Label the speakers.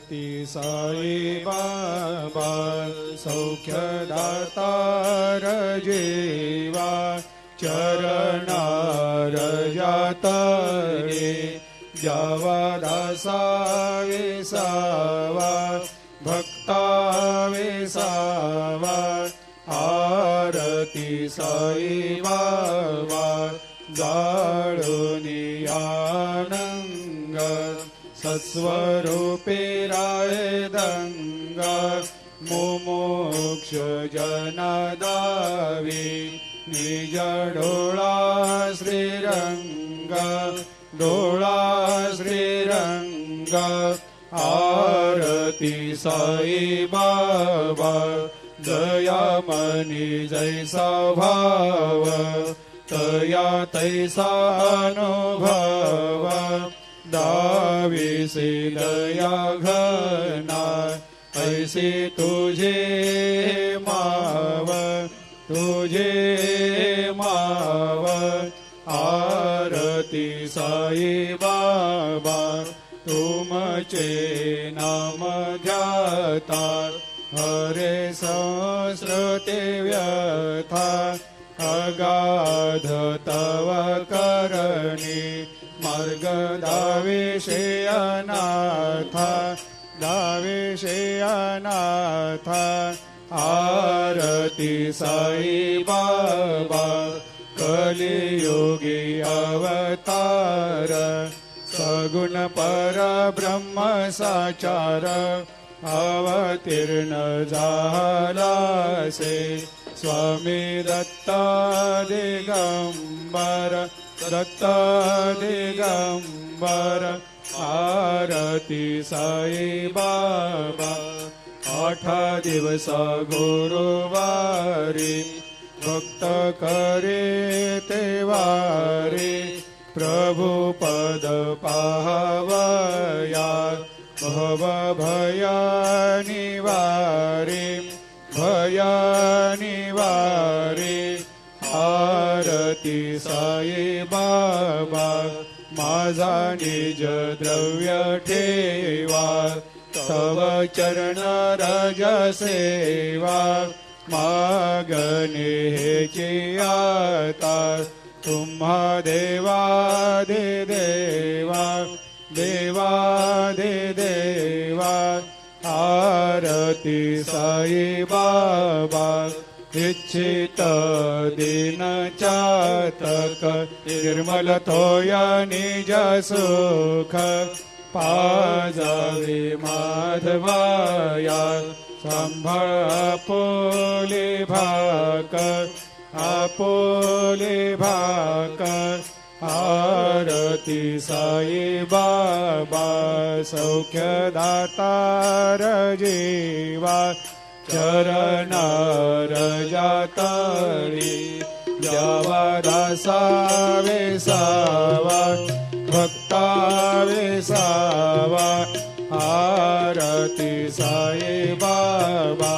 Speaker 1: ती साई बाबा सौख्यदातार जीवा चरणार जातरे जावा दासा विसावा भक्ता विसावा आरती साई बाबा जाळूनी आनंग सत्स्वरूपे राय दंग मुमुक्ष जनदावी निज डोळा श्रीरंग डोळा श्रीरंग आरती साई बाबा दयामनी जैसा भाव तया तैसा अनुभव दाविसे दया घना ऐसे तुझे माव तुझे माव आरती साई बाबा तुमचे नाम ध्याता हरे संस्कृते व्यथा अगाध तव करणी मार्ग दाविषे अनाथा दाविषे अनाथा आरती साई बाबा कलियुगी अवतार सगुण परब्रह्म साचार अवतीर्ण झालासे स्वामी दत्ता दिगंबर दत्ता दिगंबर आरती साई बाबा 8 दिवस गुरुवारी भक्त करे तेवारी प्रभु पद पाहवया भव भया निवारी भया निवारी आरती साई बाबा माझा निज द्रव्य ठेवा तव चरण रज सेवा मागणे हेची आता तुम्हा देवादि देवा देवादि देवा आरती साई बाबा इच्छित दिन चातक निर्मल थोया निज सुख पाजावे माधवाया सांभाळ आपोले भाकर आरती साई बाबा सौख्यदातार जीवा चरणार जातळी द्यावा दासा विसावा भक्ता विसावा आरती साई बाबा